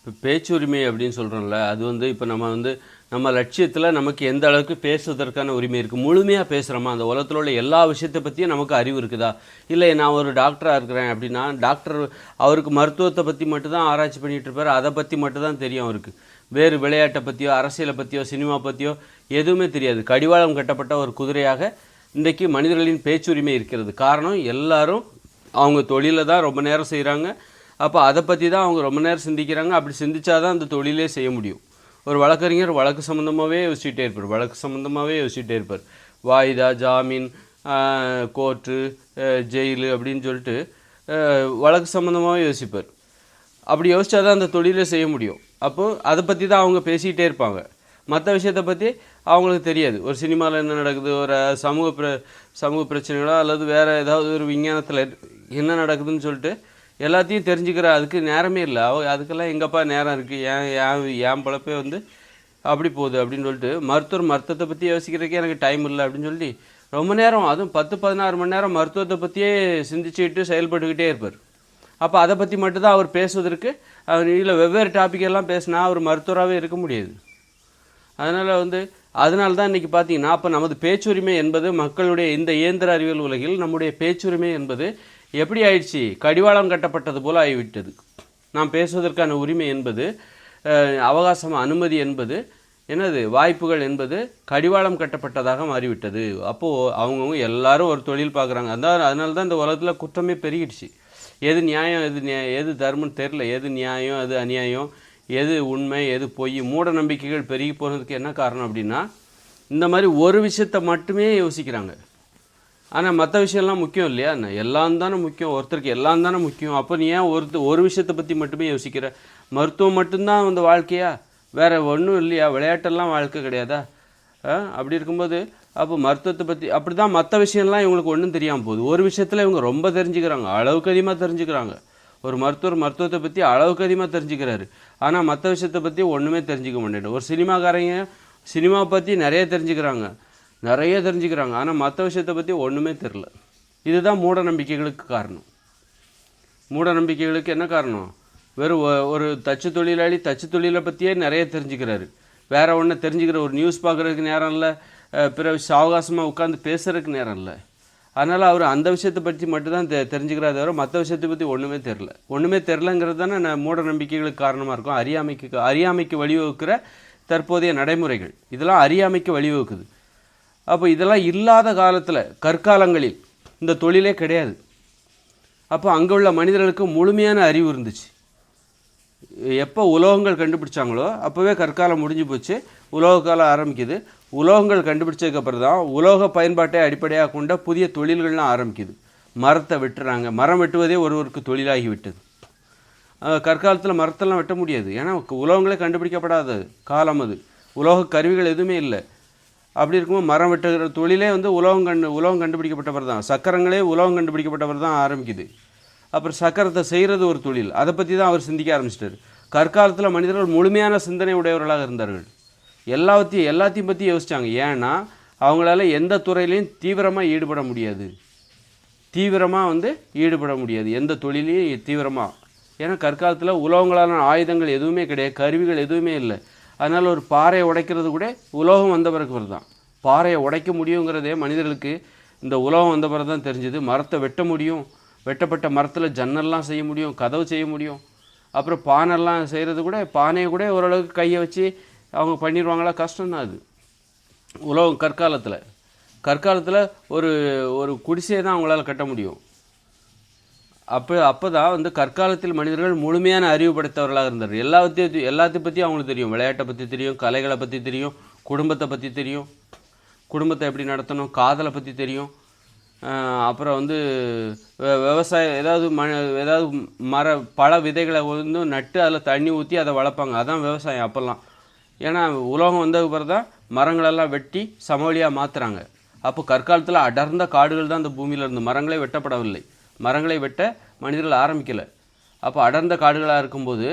இப்போ பேச்சுரிமை அப்படின்னு சொல்கிறோம்ல, அது இப்போ நம்ம லட்சியத்தில் நமக்கு எந்த அளவுக்கு பேசுவதற்கான உரிமை இருக்குது, முழுமையாக பேசுகிறோமா, அந்த உலகத்தில் உள்ள எல்லா விஷயத்தை பற்றியும் நமக்கு அறிவு இருக்குதா? இல்லை நான் ஒரு டாக்டராக இருக்கிறேன் அப்படின்னா, டாக்டர் அவருக்கு மருத்துவத்தை பற்றி மட்டும்தான் ஆராய்ச்சி பண்ணிகிட்டு இருப்பார், அதை பற்றி மட்டும்தான் தெரியும் அவருக்கு. வேறு விளையாட்டை பற்றியோ, அரசியலை பற்றியோ, சினிமா பற்றியோ எதுவுமே தெரியாது. கடிவாளம் கட்டப்பட்ட ஒரு குதிரையாக இன்றைக்கு மனிதர்களின் பேச்சுரிமை இருக்கிறது. காரணம், எல்லாரும் அவங்க தொழிலை தான் ரொம்ப நேரம் செய்கிறாங்க. அப்போ அதை பற்றி தான் அவங்க ரொம்ப நேரம் சிந்திக்கிறாங்க. அப்படி சிந்திச்சா தான் அந்த தொழிலே செய்ய முடியும். ஒரு வழக்கறிஞர் வழக்கு சம்மந்தமாகவே யோசிச்சுட்டே இருப்பார். வாய்தா, ஜாமீன், கோர்ட்டு, ஜெயிலு அப்படின்னு சொல்லிட்டு வழக்கு சம்மந்தமாகவே யோசிப்பார். அப்படி யோசித்தா தான் அந்த தொழிலே செய்ய முடியும். அப்போது அதை பற்றி தான் அவங்க பேசிக்கிட்டே இருப்பாங்க. மற்ற விஷயத்தை பற்றி அவங்களுக்கு தெரியாது. ஒரு சினிமாவில் என்ன நடக்குது, ஒரு சமூக பிரச்சனைகளோ அல்லது வேறு ஏதாவது ஒரு விஞ்ஞானத்தில் என்ன நடக்குதுன்னு சொல்லிட்டு எல்லாத்தையும் தெரிஞ்சுக்கிற அதுக்கு நேரமே இல்லை. அதுக்கெல்லாம் எங்கப்பா நேரம் இருக்குது, ஏன் பழப்பே அப்படி போகுது அப்படின்னு சொல்லிட்டு மருத்துவத்தை பற்றி யோசிக்கிறதுக்கே எனக்கு டைம் இல்லை அப்படின்னு சொல்லி ரொம்ப நேரம், அதுவும் 10-16 மணி நேரம் மருத்துவத்தை பற்றியே சிந்திச்சுக்கிட்டு செயல்பட்டுக்கிட்டே இருப்பார். அப்போ அதை பற்றி மட்டும்தான் அவர் பேசுவதற்கு, இல்லை வெவ்வேறு டாப்பிக்கெல்லாம் பேசினா அவர் மருத்துவராகவே இருக்க முடியாது. அதனால தான் இன்றைக்கி பார்த்தீங்கன்னா, அப்போ நமது பேச்சுரிமை என்பது மக்களுடைய இந்த இயந்திர அறிவியல் உலகில் நம்முடைய பேச்சுரிமை என்பது எப்படி ஆயிடுச்சு, கடிவாளம் கட்டப்பட்டது போல் ஆகிவிட்டது. நாம் பேசுவதற்கான உரிமை என்பது, அவகாசம், அனுமதி என்பது என்னது, வாய்ப்புகள் என்பது கடிவாளம் கட்டப்பட்டதாக மாறிவிட்டது. அப்போது அவங்கவுங்க எல்லாரும் ஒரு தொழில் பார்க்குறாங்க. அதனால தான் இந்த உலகத்தில் குற்றமே பெருகிடுச்சு. எது நியாயம், எது தர்மம்னு தெரில, எது நியாயம், எது அநியாயம், எது உண்மை, எது பொய், மூட நம்பிக்கைகள் பெருகி போகிறதுக்கு என்ன காரணம் அப்படின்னா, இந்த மாதிரி ஒரு விஷயத்தை மட்டுமே யோசிக்கிறாங்க. ஆனால் மற்ற விஷயம்லாம் முக்கியம் இல்லையா? எல்லாம் தானே முக்கியம், ஒருத்தருக்கு எல்லாம் தானே முக்கியம். அப்போ நீ ஏன் ஒரு விஷயத்தை பற்றி மட்டுமே யோசிக்கிற? மருத்துவம் மட்டும்தான் அந்த வாழ்க்கையா? வேறு ஒன்றும் இல்லையா? விளையாட்டெல்லாம் வாழ்க்கை கிடையாதா? அப்படி இருக்கும்போது அப்போ மருத்துவத்தை பற்றி அப்படி தான் மற்ற விஷயம்லாம் இவங்களுக்கு ஒன்றும் தெரியாமல் போகுது. ஒரு விஷயத்தில் இவங்க ரொம்ப தெரிஞ்சுக்கிறாங்க, அளவுக்கு அதிகமாக தெரிஞ்சுக்கிறாங்க. ஒரு மருத்துவத்தை பற்றி அளவுக்கு அதிகமாக தெரிஞ்சுக்கிறாரு, ஆனால் மற்ற விஷயத்தை பற்றி ஒன்றுமே தெரிஞ்சிக்க மாட்டேன். ஒரு சினிமாக்காரங்க சினிமாவை பற்றி நிறைய தெரிஞ்சுக்கிறாங்க, ஆனால் மற்ற விஷயத்தை பற்றி ஒன்றுமே தெரில. இதுதான் மூட நம்பிக்கைகளுக்கு காரணம். மூட நம்பிக்கைகளுக்கு என்ன காரணம்? வெறும் ஒரு தச்சு தொழிலாளி தச்சு தொழிலை பற்றியே நிறைய தெரிஞ்சுக்கிறாரு, வேறு ஒன்று தெரிஞ்சுக்கிற ஒரு நியூஸ் பார்க்குறதுக்கு நேரம் இல்லை, பிறகு சாவகாசமாக உட்காந்து பேசுகிறதுக்கு நேரம் இல்லை. அதனால் அவர் அந்த விஷயத்தை பற்றி மட்டும்தான் தெரிஞ்சுக்கிறாரு, தவிர மற்ற விஷயத்தை பற்றி ஒன்றுமே தெரிலங்கிறது தானே மூட நம்பிக்கைகளுக்கு காரணமாக இருக்கும். அறியாமைக்கு வழிவகுக்கிற தற்போதைய நடைமுறைகள் இதெல்லாம் அறியாமைக்கு வழிவகுக்குது. அப்போ இதெல்லாம் இல்லாத காலத்தில், கற்காலங்களில் இந்த தொழிலே கிடையாது. அப்போ அங்கே உள்ள மனிதர்களுக்கு முழுமையான அறிவு இருந்துச்சு. எப்போ உலோகங்கள் கண்டுபிடிச்சாங்களோ அப்போவே கற்காலம் முடிஞ்சு போச்சு, உலோக காலம் ஆரம்பிக்குது. உலோகங்கள் கண்டுபிடிச்சதுக்கப்புறம் தான் உலோக பயன்பாட்டை அடிப்படையாக கொண்ட புதிய தொழில்கள்லாம் ஆரம்பிக்குது. மரத்தை வெட்டுறாங்க, மரம் வெட்டுவதே ஒருவருக்கு தொழிலாகி விட்டது. கற்காலத்தில் மரத்தெல்லாம் வெட்ட முடியாது, ஏன்னா உலோகங்களே கண்டுபிடிக்கப்படாத காலம் அது. உலோக கருவிகள் எதுவுமே இல்லை. அப்படி இருக்கும்போது மரம் வெட்டுகிற தொழிலே உலோகம் கண்டுபிடிக்கப்பட்டவர் தான். சக்கரங்களே உலோகம் கண்டுபிடிக்கப்பட்டவர் தான் ஆரம்பிக்குது. அப்புறம் சக்கரத்தை செய்கிறது ஒரு தொழில், அதை பற்றி தான் அவர் சிந்திக்க ஆரம்பிச்சிட்டார். கற்காலத்தில் மனிதர்கள் முழுமையான சிந்தனை உடையவர்களாக இருந்தார்கள். எல்லாத்தையும் பற்றி யோசித்தாங்க. ஏன்னா அவங்களால எந்த துறையிலையும் தீவிரமாக ஈடுபட முடியாது, எந்த தொழிலையும் தீவிரமாக. ஏன்னா கற்காலத்தில் உலோகங்களான ஆயுதங்கள் எதுவுமே கிடையாது, கருவிகள் எதுவுமே இல்லை. அதனால் ஒரு பாறையை உடைக்கிறது கூட உலோகம் வந்த பிறகு தான். பாறையை உடைக்க முடியுங்கிறதே மனிதர்களுக்கு இந்த உலோகம் வந்த பிறகு தான் தெரிஞ்சுது. மரத்தை வெட்ட முடியும், வெட்டப்பட்ட மரத்தில் ஜன்னல்லாம் செய்ய முடியும், கதவு செய்ய முடியும். அப்புறம் பானைலாம் செய்கிறது கூட, பானையை கூட ஓரளவுக்கு கையை வச்சு அவங்க பண்ணிடுவாங்களா? கஷ்டம்தான் அது. உலோகம் கற்காலத்தில் ஒரு குடிசையை தான் அவங்களால கட்ட முடியும். அப்போ தான் கற்காலத்தில் மனிதர்கள் முழுமையான அறிவு படைத்தவர்களாக இருந்தார். எல்லாத்தையும் பற்றி அவங்களுக்கு தெரியும். விளையாட்டை பற்றி தெரியும், கலைகளை பற்றி தெரியும், குடும்பத்தை பற்றி தெரியும், குடும்பத்தை எப்படி நடத்தணும், காதலை பற்றி தெரியும். அப்புறம் விவசாயம், ஏதாவது பழ விதைகளை நட்டு அதில் தண்ணி ஊற்றி அதை வளர்ப்பாங்க, அதான் விவசாயம் அப்போல்லாம். ஏன்னா உலோகம் வந்தது பிறகு தான் மரங்களெல்லாம் வெட்டி சமவெளியாக மாற்றுறாங்க. அப்போ கற்காலத்தில் அடர்ந்த காடுகள் தான் அந்த பூமியில் இருந்து, மரங்களே வெட்டப்படவில்லை, மரங்களை வெட்ட மனிதர்கள் ஆரம்பிக்கலை. அப்போ அடர்ந்த காடுகளாக இருக்கும்போது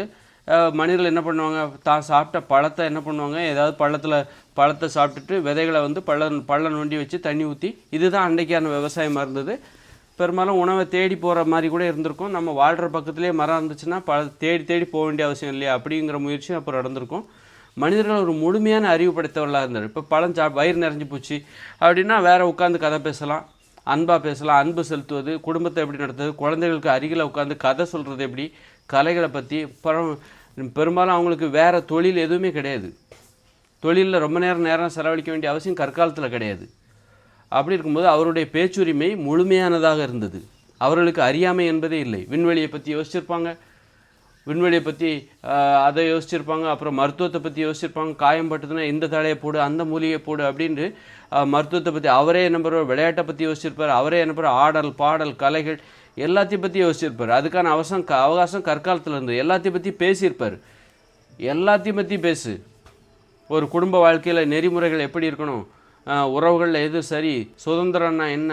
மனிதர்கள் என்ன பண்ணுவாங்க, தான் சாப்பிட்ட பழத்தை என்ன பண்ணுவாங்க, ஏதாவது பழத்தை சாப்பிட்டுட்டு விதைகளை பள்ளம் நோண்டி வச்சு தண்ணி ஊற்றி, இதுதான் அன்றைக்கான விவசாயமாக இருந்தது. பெரும்பாலும் உணவை தேடி போகிற மாதிரி கூட இருந்திருக்கும். நம்ம வாழ்கிற பக்கத்துலேயே மரம் இருந்துச்சுன்னா தேடி தேடி போக வேண்டிய அவசியம் இல்லையா அப்படிங்கிற முயற்சியும் அப்போ நடந்திருக்கும். மனிதர்கள் ஒரு முழுமையான அறிவு படைத்தவர்களாக இருந்தார். இப்போ பழம் வயிறு நிறைஞ்சு போச்சு அப்படின்னா வேறு உட்காந்து கதை பேசலாம், அன்பாக பேசலாம், அன்பு செலுத்துவது, குடும்பத்தை எப்படி நடத்துவது, குழந்தைகளுக்கு அருகில் உட்காந்து கதை சொல்கிறது எப்படி, கலைகளை பற்றி. பெரும்பாலும் அவங்களுக்கு வேறு தொழில் எதுவுமே கிடையாது. தொழிலில் ரொம்ப நேரம் செலவழிக்க வேண்டிய அவசியம் கற்காலத்தில் கிடையாது. அப்படி இருக்கும்போது அவருடைய பேச்சுரிமை முழுமையானதாக இருந்தது. அவர்களுக்கு அறியாமை என்பதே இல்லை. விண்வெளியை பற்றி யோசிச்சிருப்பாங்க, விண்வெளியை பற்றி அதை யோசிச்சிருப்பாங்க, அப்புறம் மருத்துவத்தை பற்றி யோசிச்சிருப்பாங்க. காயம் பட்டுதுன்னா இந்த தழையை போடு, அந்த மூலிகை போடு அப்படின்ட்டு மருத்துவத்தை பற்றி அவரே என்ன பண்ணுவார், விளையாட்டை பற்றி யோசிச்சிருப்பார், அவரே என்ன பண்ணுவார், ஆடல் பாடல் கலைகள் எல்லாத்தையும் பற்றி யோசிச்சிருப்பார். அதுக்கான அவகாசம் கற்காலத்தில் இருந்தது. எல்லாத்தையும் பற்றி பேசியிருப்பார். எல்லாத்தையும் பற்றி பேசு. ஒரு குடும்ப வாழ்க்கையில் நெறிமுறைகள் எப்படி இருக்கணும், உறவுகளில் எது சரி, சுதந்திரம்னா என்ன,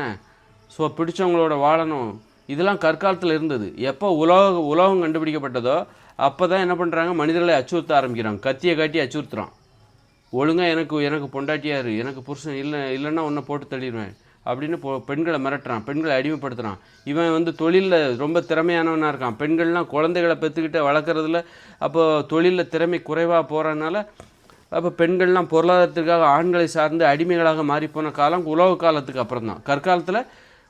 பிடிச்சவங்களோட வாழணும், இதெல்லாம் கற்காலத்தில் இருந்தது. எப்போ உலகம் கண்டுபிடிக்கப்பட்டதோ அப்போ தான் என்ன பண்ணுறாங்க, மனிதர்களை அச்சுறுத்த ஆரம்பிக்கிறாங்க. கத்தியை காட்டி அச்சுறுத்துறான். ஒழுங்காக எனக்கு பொண்டாட்டியாரு, எனக்கு புருஷன் இல்லைன்னா உன்னை போட்டு தள்ளிடுவேன் அப்படின்னு பெண்களை மிரட்டுறான், பெண்களை அடிமைப்படுத்துகிறான். இவன் வந்து தொழிலில் ரொம்ப திறமையானவனாக இருக்கான். பெண்கள்லாம் குழந்தைகளை பெற்றுக்கிட்ட வளர்க்குறதுல அப்போ தொழிலில் திறமை குறைவாக போகிறதுனால அப்போ பெண்கள்லாம் பொருளாதாரத்துக்காக ஆண்களை சார்ந்து அடிமைகளாக மாறிப்போன காலம் உலக காலத்துக்கு அப்புறம் தான். கற்காலத்தில்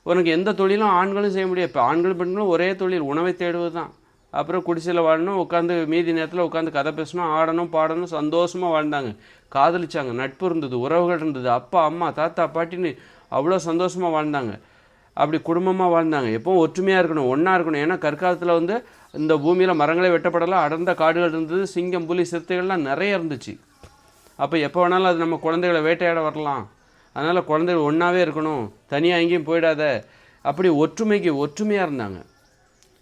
உனக்கு எந்த தொழிலும் ஆண்களும் செய்ய முடியாது. இப்போ ஆண்களும் பெண்களும் ஒரே தொழில், உணவை தேடுவது தான். அப்புறம் குடிசையில் வாழணும், உட்காந்து மீதி நேரத்தில் உட்காந்து கதை பேசணும், ஆடணும் பாடணும், சந்தோஷமாக வாழ்ந்தாங்க, காதலிச்சாங்க, நட்பு இருந்தது, உறவுகள் இருந்தது, அப்பா அம்மா தாத்தா பாட்டின்னு அவ்வளோ சந்தோஷமாக வாழ்ந்தாங்க. அப்படி குடும்பமாக வாழ்ந்தாங்க. எப்போவும் ஒற்றுமையாக இருக்கணும், ஒன்றா இருக்கணும். ஏன்னா கற்காலத்தில் வந்து இந்த பூமியில் மரங்களே வெட்டப்படலாம், அடர்ந்த காடுகள் இருந்தது, சிங்கம் புலி சிறுத்தைகள்லாம் நிறைய இருந்துச்சு. அப்போ எப்போ வேணாலும் அது நம்ம குழந்தைகளை வேட்டையாட வரலாம். அதனால் குழந்தைகள் ஒன்றாவே இருக்கணும், தனியாக எங்கேயும் போயிடாத, அப்படி ஒற்றுமையாக இருந்தாங்க.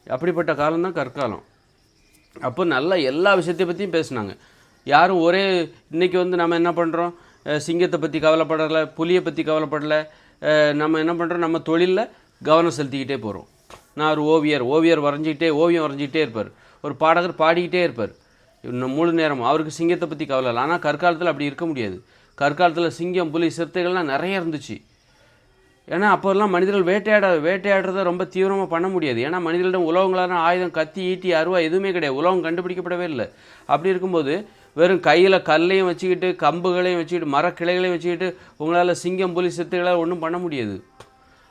அப்படிப்பட்ட காலம்தான் கற்காலம். அப்போ நல்லா எல்லா விஷயத்தை பற்றியும் பேசினாங்க. யாரும் இன்றைக்கி வந்து நம்ம என்ன பண்ணுறோம், சிங்கத்தை பற்றி கவலைப்படலை, புலியை பற்றி கவலைப்படலை. நம்ம என்ன பண்ணுறோம், நம்ம தொழிலில் கவனம் செலுத்திக்கிட்டே போகிறோம். நான் ஒரு ஓவியம் வரைஞ்சிக்கிட்டே இருப்பார். ஒரு பாடகர் பாடிக்கிட்டே இருப்பார் இன்னும் முழு நேரம். அவருக்கு சிங்கத்தை பற்றி கவலை இல்லை. ஆனால் கற்காலத்தில் அப்படி இருக்க முடியாது. கற்காலத்தில் சிங்கம் புலி சிறுத்தைகள்லாம் நிறைய இருந்துச்சு. ஏன்னா அப்போல்லாம் மனிதர்கள் வேட்டையாடுறதை ரொம்ப தீவிரமாக பண்ண முடியாது. ஏன்னா மனிதர்களிடம் உலகங்களான ஆயுதம், கத்தி, ஈட்டி, அருவா எதுவுமே கிடையாது. உலகம் கண்டுபிடிக்கப்படவே இல்லை. அப்படி இருக்கும்போது வெறும் கையில் கல்லையும் வச்சுக்கிட்டு, கம்புகளையும் வச்சுக்கிட்டு, மரக்கிளைகளையும் வச்சுக்கிட்டு உங்களால் சிங்கம் புலி சிறுத்தைகளால் ஒன்றும் பண்ண முடியாது.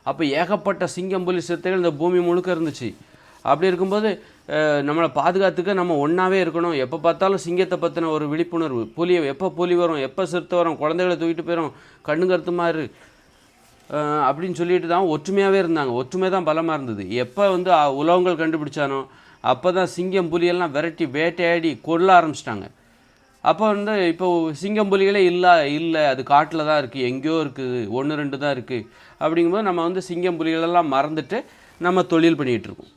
அப்போ ஏகப்பட்ட சிங்கம் புலி சிறுத்தைகள் இந்த பூமி முழுக்க இருந்துச்சு. அப்படி இருக்கும்போது நம்மளை பாதுகாத்துக்க நம்ம ஒன்றாவே இருக்கணும். எப்போ பார்த்தாலும் சிங்கத்தை பற்றின ஒரு விழிப்புணர்வு, எப்போ புலி வரும், எப்போ சிறுத்தை வரும், குழந்தைகளை தூக்கிட்டு போயிடும், கண்ணு கருத்து மாதிரி அப்படின்னு சொல்லிட்டு தான் ஒற்றுமையாகவே இருந்தாங்க. ஒற்றுமை தான் பலமாக இருந்தது. எப்போ வந்து உலகங்கள் கண்டுபிடிச்சானோ அப்போ தான் சிங்கம் புலியெல்லாம் விரட்டி வேட்டையாடி கொல்ல ஆரம்பிச்சிட்டாங்க. அப்போ வந்து இப்போ சிங்கம் புலிகளே இல்லை, அது காட்டில் தான் இருக்குது, எங்கேயோ இருக்குது, 1-2 தான் இருக்குது. அப்படிங்கும்போது நம்ம வந்து சிங்கம் புலிகளெல்லாம் மறந்துட்டு நம்ம தொழில் பண்ணிகிட்ருக்கோம்.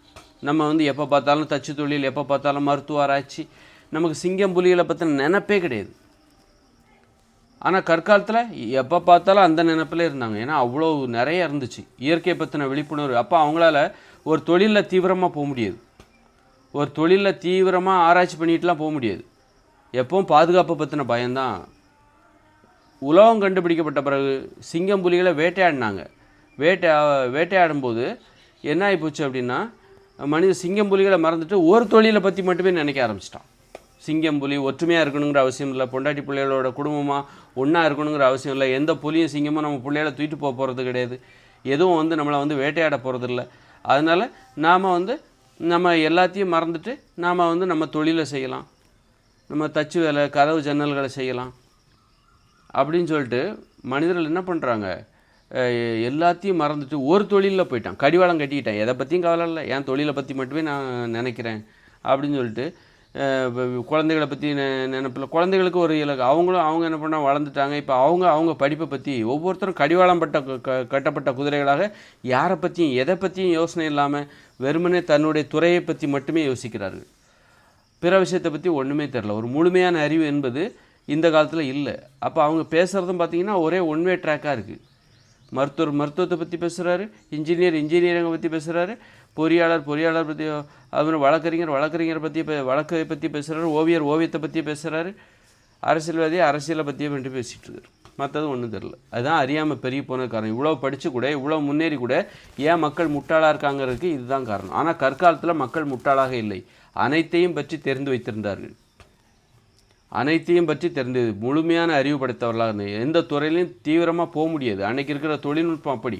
நம்ம வந்து எப்போ பார்த்தாலும் தச்சு தொழில், எப்போ பார்த்தாலும் மருத்துவ ஆராய்ச்சி, நமக்கு சிங்கம் புலிகளை பற்றின நினைப்பே கிடையாது. ஆனால் கற்காலத்தில் எப்போ பார்த்தாலும் அந்த நினைப்பில் இருந்தாங்க. ஏன்னா அவ்வளோ நிறைய இருந்துச்சு இயற்கையை பற்றின விழிப்புணர்வு. அப்போ அவங்களால ஒரு தொழிலில் தீவிரமாக போக முடியாது, ஒரு தொழிலில் தீவிரமாக ஆராய்ச்சி பண்ணிட்டுலாம் போக முடியாது. எப்பவும் பாதுகாப்பை பற்றின பயம்தான். உலகம் கண்டுபிடிக்கப்பட்ட பிறகு சிங்கம் புலிகளை வேட்டையாடினாங்க. வேட்டையாடும்போது என்ன ஆகிப்போச்சு அப்படின்னா, சிங்கம் புலிகளை மறந்துட்டு ஒரு தொழிலை பற்றி மட்டுமே நினைக்க ஆரம்பிச்சிட்டான். சிங்கம் புலி ஒற்றுமையாக இருக்கணுங்கிற அவசியம் இல்லை, பொண்டாட்டி பிள்ளைகளோட குடும்பமாக ஒன்றா இருக்கணுங்கிற அவசியம் இல்லை, எந்த புலியும் சிங்கமும் நம்ம பிள்ளைகளை தூக்கிட்டு போகிறது கிடையாது, எதுவும் வந்து நம்மளை வந்து வேட்டையாட போகிறது இல்லை. அதனால் நம்ம எல்லாத்தையும் மறந்துட்டு நாம் வந்து நம்ம தொழிலை செய்யலாம், நம்ம தச்சு வேலை, கதவு ஜன்னல்களை செய்யலாம் அப்படின்னு சொல்லிட்டு மனிதர்கள் என்ன பண்ணுறாங்க, எல்லாத்தையும் மறந்துட்டு ஒரு தொழிலில் போயிட்டான், கடிவாளம் கட்டிக்கிட்டான். எதை பற்றியும் கவலை இல்லை, என் தொழிலை பற்றி மட்டுமே நான் நினைக்கிறேன் அப்படின்னு சொல்லிட்டு குழந்தைகளை பற்றி நினைப்பில். குழந்தைகளுக்கு ஒரு இலக்கு, அவங்க என்ன பண்ணால் வளர்ந்துட்டாங்க. இப்போ அவங்க படிப்பை பற்றி ஒவ்வொருத்தரும் கடிவாளம் கட்டப்பட்ட குதிரைகளாக யாரை பற்றியும் எதை பற்றியும் யோசனை இல்லாமல் வெறுமனே தன்னுடைய துறையை பற்றி மட்டுமே யோசிக்கிறார்கள். பிற விஷயத்தை பற்றி ஒன்றுமே தெரில. ஒரு முழுமையான அறிவு என்பது இந்த காலத்தில் இல்லை. அப்போ அவங்க பேசுகிறதும் பார்த்திங்கன்னா ஒரே ஒன் வே ட்ராக்காக இருக்குது. மருத்துவத்தை பற்றி பேசுகிறாரு, இன்ஜினியரிங்கை பற்றி பேசுகிறாரு, பொறியாளர் பற்றி, அதுமாதிரி வழக்கறிஞரை பற்றி வழக்கை பற்றி பேசுகிறாரு, ஓவியத்தை பற்றி பேசுகிறாரு, அரசியல்வாதி அரசியலை பற்றியே வேண்டி பேசிகிட்டு இருக்காரு. மற்றது ஒன்றும் தெரில. அதுதான் அறியாமல் பெரிய போன காரணம். இவ்வளோ படித்து கூட இவ்வளோ முன்னேறி கூட ஏன் மக்கள் முட்டாளாக இருக்காங்கிறதுக்கு இதுதான் காரணம். ஆனால் கற்காலத்தில் மக்கள் முட்டாளாக இல்லை, அனைத்தையும் பற்றி தெரிந்து வைத்திருந்தார்கள். அனைத்தையும் பற்றி தெரிந்து முழுமையான அறிவு படைத்தவர்களாக இருந்தது. எந்த துறையிலையும் தீவிரமாக போக முடியாது. அன்றைக்கி இருக்கிற தொழில்நுட்பம் அப்படி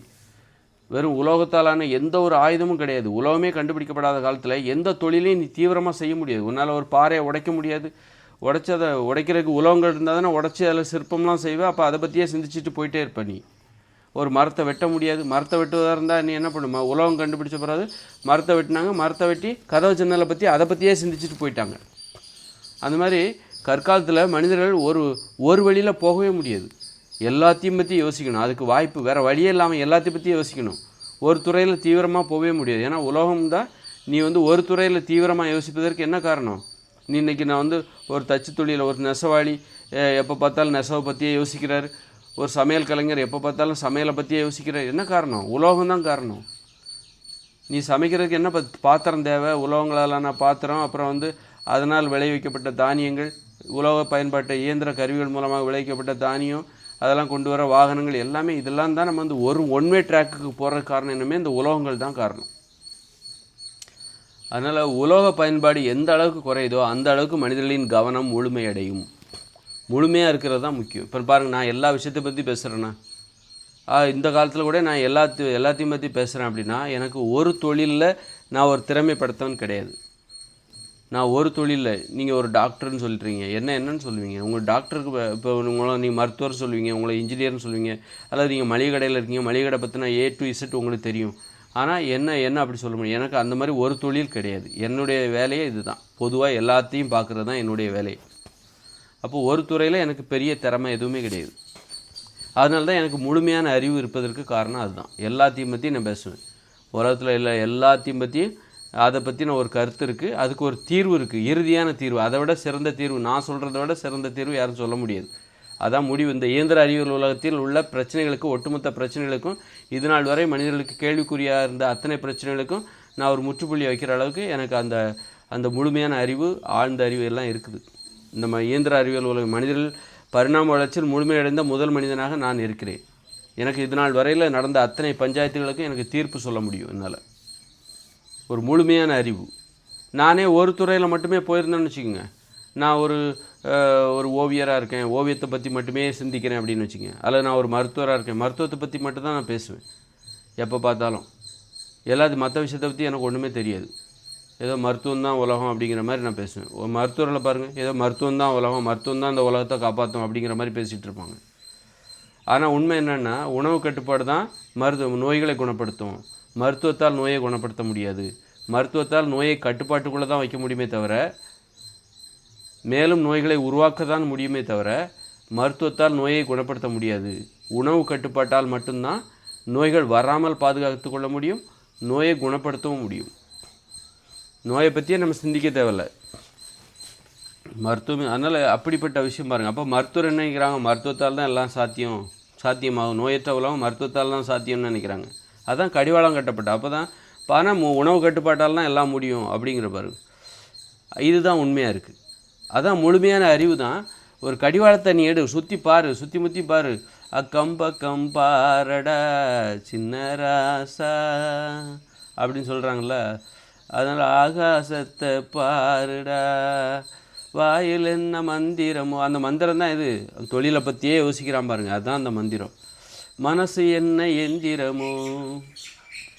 வெறும் உலோகத்தாலான எந்த ஒரு ஆயுதமும் கிடையாது. உலகமே கண்டுபிடிக்கப்படாத காலத்தில் எந்த தொழிலையும் நீ தீவிரமாக செய்ய முடியாது. உன்னால் ஒரு பாறையை உடைக்க முடியாது. அதை உடைக்கிறதுக்கு உலோகங்கள் இருந்தால் தானே உடச்சி அதில் சிற்பம்லாம் செய்வேன். அப்போ அதை பற்றியே சிந்திச்சுட்டு போயிட்டே இருப்ப. நீ ஒரு மரத்தை வெட்ட முடியாது. மரத்தை வெட்டுவதாக இருந்தால் நீ என்ன பண்ணுமா? உலோகம் கண்டுபிடிச்ச பிறகு மரத்தை வெட்டினாங்க. மரத்தை வெட்டி கதவு ஜன்னலை பற்றி அதை பற்றியே சிந்திச்சுட்டு போயிட்டாங்க. அந்த மாதிரி கற்காலத்தில் மனிதர்கள் ஒரு வழியில் போகவே முடியாது. எல்லாத்தையும் பற்றி யோசிக்கணும். அதுக்கு வாய்ப்பு வேறு வழியே இல்லாமல் எல்லாத்தையும் பற்றி யோசிக்கணும். ஒரு துறையில் தீவிரமாக போகவே முடியாது. ஏன்னா உலோகம் தான். நீ ஒரு துறையில் தீவிரமாக யோசிப்பதற்கு என்ன காரணம்? நீ இன்றைக்கி நான் ஒரு தச்சு தொழிலில் ஒரு நெசவாளி எப்போ பார்த்தாலும் நெசவை பற்றியே யோசிக்கிறார். ஒரு சமையல் கலைஞர் எப்போ பார்த்தாலும் சமையலை பற்றியே யோசிக்கிறார். என்ன காரணம்? உலோகம் தான் காரணம். நீ சமைக்கிறதுக்கு என்ன பாத்திரம் தேவை? உலோகங்களாலான பாத்திரம், அப்புறம் அதனால் விளைவிக்கப்பட்ட தானியங்கள், உலோக பயன்பாட்டு இயந்திர கருவிகள் மூலமாக விளைவிக்கப்பட்ட தானியம், அதெல்லாம் கொண்டு வர வாகனங்கள் எல்லாமே இதெல்லாம் தான் நம்ம ஒரு ஒன்வே ட்ராக்குக்கு போகிற காரணம் என்னமே இந்த உலோகங்கள் தான் காரணம். அதனால் உலோக பயன்பாடு எந்த அளவுக்கு குறையுதோ அந்த அளவுக்கு மனிதர்களின் கவனம் முழுமையடையும். முழுமையாக இருக்கிறது தான் முக்கியம். இப்போ பாருங்கள், நான் எல்லா விஷயத்தை பற்றி பேசுகிறேன்னா, இந்த காலத்தில் கூட நான் எல்லாத்தையும் பற்றி பேசுகிறேன் அப்படின்னா, எனக்கு ஒரு தொழிலில் நான் ஒரு திறமைப்படுத்தவன் கிடையாது. நான் ஒரு தொழிலில் நீங்கள் ஒரு டாக்டர்னு சொல்கிறீங்க, என்னன்னு சொல்லுவீங்க? உங்கள் டாக்டருக்கு இப்போ நீங்கள் மருத்துவர் சொல்லுவீங்க, உங்களை இன்ஜினியர்னு சொல்லுவீங்க, அல்லது நீங்கள் மளிகை கடையில் இருக்கீங்க, மளிகை கடை பற்றினா A to Z உங்களுக்கு தெரியும். ஆனால் என்ன அப்படி சொல்ல முடியும்? எனக்கு அந்த மாதிரி ஒரு தொழில் கிடையாது. என்னுடைய வேலையே இது தான். பொதுவாக எல்லாத்தையும் பார்க்குறது தான் என்னுடைய வேலையை. அப்போது ஒரு துறையில் எனக்கு பெரிய திறமை எதுவுமே கிடையாது. அதனால தான் எனக்கு முழுமையான அறிவு இருப்பதற்கு காரணம் அதுதான். எல்லாத்தையும் பற்றி நான் பேசுவேன். உலகத்தில் எல்லாத்தையும் பற்றியும் அதை பற்றின ஒரு கருத்து இருக்குது, அதுக்கு ஒரு தீர்வு இருக்குது, இறுதியான தீர்வு, அதை விட சிறந்த தீர்வு, நான் சொல்கிறத விட சிறந்த தீர்வு யாரும் சொல்ல முடியாது. அதான் முடிவு. இந்த இயந்திர அறிவியல் உலகத்தில் உள்ள பிரச்சனைகளுக்கு, ஒட்டுமொத்த பிரச்சனைகளுக்கும், இது நாள் வரை மனிதர்களுக்கு கேள்விக்குறியாக இருந்த அத்தனை பிரச்சனைகளுக்கும் நான் ஒரு முற்றுப்புள்ளி வைக்கிற அளவுக்கு எனக்கு அந்த முழுமையான அறிவு, ஆழ்ந்த அறிவு எல்லாம் இருக்குது. இந்த இயந்திர அறிவியல் உலக மனிதர்கள் பரிணாம வளர்ச்சியில் முழுமையடைந்த முதல் மனிதனாக நான் இருக்கிறேன். எனக்கு இது நாள் வரையில் நடந்த அத்தனை பஞ்சாயத்துகளுக்கும் எனக்கு தீர்ப்பு சொல்ல முடியும் என்னால். ஒரு முழுமையான அறிவு. நானே ஒரு துறையில் மட்டுமே போயிருந்தேன்னு வச்சுக்கோங்க, நான் ஒரு ஓவியராக இருக்கேன், ஓவியத்தை பற்றி மட்டுமே சிந்திக்கிறேன் அப்படின்னு வச்சுக்கோங்க. அல்லது நான் ஒரு மருத்துவராக இருக்கேன், மருத்துவத்தை பற்றி மட்டும்தான் நான் பேசுவேன் எப்போ பார்த்தாலும். எல்லாத்தையும் மற்ற விஷயத்தை பற்றி எனக்கு ஒன்றுமே தெரியாது. ஏதோ மருத்துவம் தான் உலகம் அப்படிங்கிற மாதிரி நான் பேசுவேன். ஒரு மருத்துவரில் பாருங்கள், ஏதோ மருத்துவம் தான் உலகம், மருத்துவம் தான் இந்த உலகத்தை காப்பாற்றும் அப்படிங்கிற மாதிரி பேசிகிட்டு இருப்பாங்க. ஆனால் உண்மை என்னென்னா, உணவு கட்டுப்பாடு தான் நோய்களை குணப்படுத்தும். மருத்துவத்தால் நோயை குணப்படுத்த முடியாது. மருத்துவத்தால் நோயை கட்டுப்பாட்டுக்குள்ளே தான் வைக்க முடியுமே தவிர, மேலும் நோய்களை உருவாக்க தான் முடியுமே தவிர, மருத்துவத்தால் நோயை குணப்படுத்த முடியாது. உணவு கட்டுப்பாட்டால் மட்டும்தான் நோய்கள் வராமல் பாதுகாத்து கொள்ள முடியும், நோயை குணப்படுத்தவும் முடியும். நோயை பற்றியே நம்ம சிந்திக்க தேவையில்லை. மருத்துவம் அதனால் அப்படிப்பட்ட விஷயம் பாருங்கள். அப்போ மருத்துவர் என்ன நினைக்கிறாங்க? மருத்துவத்தால் தான் எல்லாம் சாத்தியமாகும், நோயற்ற உலகம் மருத்துவத்தால் தான் சாத்தியம்னு நினைக்கிறாங்க. அதுதான் கடிவாளம் கட்டப்பட்ட. அப்போ தான் ஆனால் உணவு கட்டுப்பாட்டால் தான் எல்லாம் முடியும் அப்படிங்கிற பாருங்க. இதுதான் உண்மையாக இருக்குது. அதான் முழுமையான அறிவு தான். ஒரு கடிவாளத்தை நீ சுற்றி பாரு, சுற்றி முற்றி பாரு, அக்கம் பாரடா சின்ன ராசா அப்படின்னு சொல்கிறாங்கள. அதனால் ஆகாசத்தை பாருடா, வாயில் என்ன மந்திரமோ, அந்த மந்திரம் தான் இது. தொழிலை பற்றியே யோசிக்கிறான் பாருங்க, அதுதான் அந்த மந்திரம். மனசு என்ன எந்திரமோ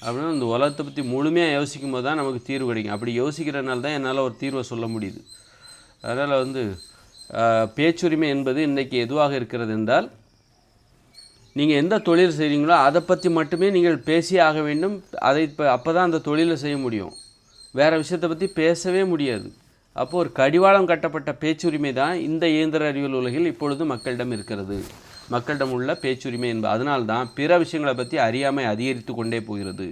அப்படின்னு அந்த உலகத்தை பற்றி முழுமையாக யோசிக்கும் போது தான் நமக்கு தீர்வு கிடைக்கும். அப்படி யோசிக்கிறதுனால தான் என்னால் ஒரு தீர்வை சொல்ல முடியுது. அதனால் பேச்சுரிமை என்பது இன்றைக்கி எதுவாக இருக்கிறது என்றால், நீங்கள் எந்த தொழில் செய்கிறீங்களோ அதை பற்றி மட்டுமே நீங்கள் பேசியே ஆக வேண்டும். அப்போ தான் அந்த தொழிலை செய்ய முடியும். வேறு விஷயத்தை பற்றி பேசவே முடியாது. அப்போது ஒரு கடிவாளம் கட்டப்பட்ட பேச்சுரிமை தான் இந்த இயந்திர அறிவியல் உலகில் இப்பொழுது மக்களிடம் இருக்கிறது. மக்களிடம் உள்ள பேச்சுரிமை என்பது. அதனால்தான் பிற விஷயங்களை பற்றி அறியாமை அதிகரித்து கொண்டே போகிறது.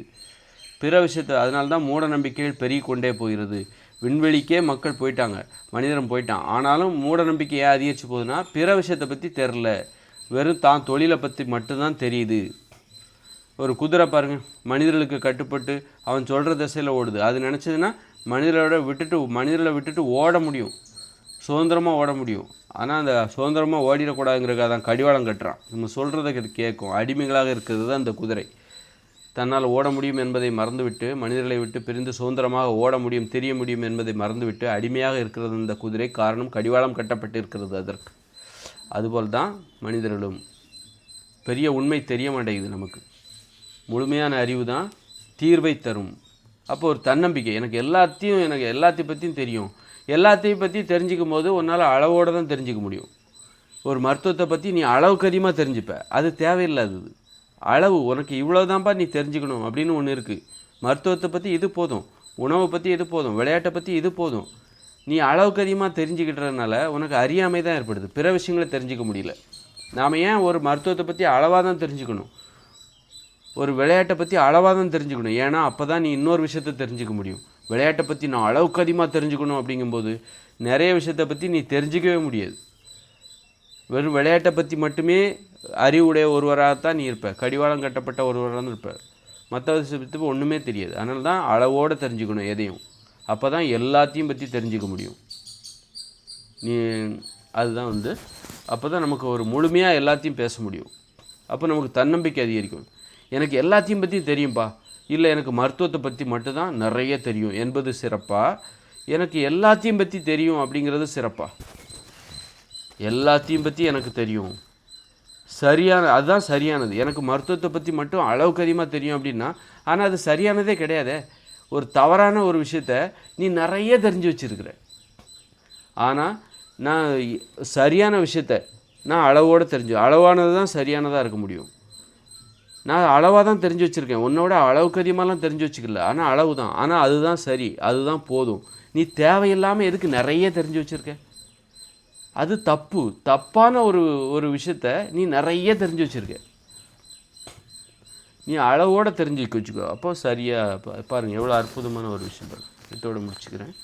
பிற விஷயத்தை அதனால்தான் மூட நம்பிக்கைகள் பெருகி கொண்டே போகிறது. விண்வெளிக்கே மக்கள் போயிட்டாங்க, மனிதன் போயிட்டான். ஆனாலும் மூட நம்பிக்கை ஏன் அதிகரித்து போகுதுன்னா, பிற விஷயத்தை பற்றி தெரில, வெறும் தான் தொழிலை பற்றி மட்டும்தான் தெரியுது. ஒரு குதிரை பாருங்கள், மனிதர்களுக்கு கட்டுப்பட்டு அவன் சொல்கிற திசையில் ஓடுது. அது நினச்சதுன்னா மனிதர்களை விட்டுட்டு ஓட முடியும். சுதந்திரமாக ஓட முடியும். ஆனால் அந்த சுதந்திரமாக ஓடிடக்கூடாதுங்கிறக்காக தான் கடிவாளம் கட்டுறான். நம்ம சொல்கிறத கேட்கும். அடிமைகளாக இருக்கிறது தான் அந்த குதிரை. தன்னால் ஓட முடியும் என்பதை மறந்துவிட்டு, மனிதர்களை விட்டு பிரிந்து சுதந்திரமாக ஓட முடியும், தெரிய முடியும் என்பதை மறந்துவிட்டு அடிமையாக இருக்கிறது இந்த குதிரை. காரணம், கடிவாளம் கட்டப்பட்டு இருக்கிறது அதற்கு. அதுபோல் தான் மனிதர்களும். பெரிய உண்மை தெரிய மாட்டேங்குது நமக்கு. முழுமையான அறிவு தான் தீர்வை தரும். அப்போ ஒரு தன்னம்பிக்கை, எனக்கு எல்லாத்தையும் பற்றியும் தெரியும். எல்லாத்தையும் பற்றி தெரிஞ்சிக்கும் போது உன்னால் அளவோடு தான் தெரிஞ்சிக்க முடியும். ஒரு மருத்துவத்தை பற்றி நீ அளவுக்கு அதிகமாக தெரிஞ்சுப்ப, அது தேவையில்லாதது. அளவு, உனக்கு இவ்வளோதான்ப்பா நீ தெரிஞ்சுக்கணும் அப்படின்னு ஒன்று இருக்குது. மருத்துவத்தை பற்றி இது போதும், உணவை பற்றி இது போதும், விளையாட்டை பற்றி இது போதும். நீ அளவுக்கு அதிகமாக தெரிஞ்சுக்கிட்டதுனால உனக்கு அறியாமை தான் ஏற்படுது, பிற விஷயங்களை தெரிஞ்சிக்க முடியல. நாம் ஏன் ஒரு மருத்துவத்தை பற்றி அளவாக தான் தெரிஞ்சுக்கணும், ஒரு விளையாட்டை பற்றி அளவாக தான் தெரிஞ்சுக்கணும். ஏன்னா அப்போ தான் நீ இன்னொரு விஷயத்தை தெரிஞ்சிக்க முடியும். விளையாட்டை பற்றி நான் அளவுக்கு அதிகமாக தெரிஞ்சுக்கணும் அப்படிங்கும்போது நிறைய விஷயத்தை பற்றி நீ தெரிஞ்சிக்கவே முடியாது. வெறும் விளையாட்டை பற்றி மட்டுமே அறிவுடைய ஒருவராகத்தான் நீ இருப்ப, கடிவாளம் கட்டப்பட்ட ஒருவராக தான் இருப்ப. மற்ற விஷயத்தை ஒன்றுமே தெரியாது. அதனால தான் அளவோடு தெரிஞ்சுக்கணும் எதையும். அப்போ தான் எல்லாத்தையும் பற்றி தெரிஞ்சிக்க முடியும். அதுதான் அப்போ தான் நமக்கு ஒரு முழுமையாக எல்லாத்தையும் பேச முடியும். அப்போ நமக்கு தன்னம்பிக்கை அதிகரிக்கும். எனக்கு எல்லாத்தையும் பற்றி தெரியும்பா, இல்லை எனக்கு மருத்துவத்தை பற்றி மட்டும்தான் நிறைய தெரியும் என்பது சிறப்பா, எனக்கு எல்லாத்தையும் பற்றி தெரியும் அப்படிங்கிறது சிறப்பா? எல்லாத்தையும் பற்றி எனக்கு தெரியும், அதுதான் சரியானது. எனக்கு மருத்துவத்தை பற்றி மட்டும் அளவுக்கு அதிகமாக தெரியும் அப்படின்னா, ஆனால் அது சரியானதே கிடையாதே. ஒரு தவறான ஒரு விஷயத்த நீ நிறைய தெரிஞ்சு வச்சுருக்கிற. ஆனால் நான் சரியான விஷயத்த நான் அளவோடு அளவானது தான் சரியானதாக இருக்க முடியும். நான் அளவாக தான் தெரிஞ்சு வச்சுருக்கேன், உன்னோட அளவுக்கு அதிகமாகலாம் தெரிஞ்சு வச்சுக்கல. ஆனால் அளவு தான், ஆனால் அதுதான் சரி, அதுதான் போதும். நீ தேவையில்லாமல் எதுக்கு நிறைய தெரிஞ்சு வச்சுருக்க? அது தப்பான ஒரு விஷயத்த நீ நிறைய தெரிஞ்சு வச்சுருக்க. நீ அளவோடு தெரிஞ்சு வச்சுக்கோ, அப்போ சரியாக பாருங்கள். எவ்வளோ அற்புதமான ஒரு விஷயம் பாருங்கள். இதோடு முடிச்சுக்கிறேன்.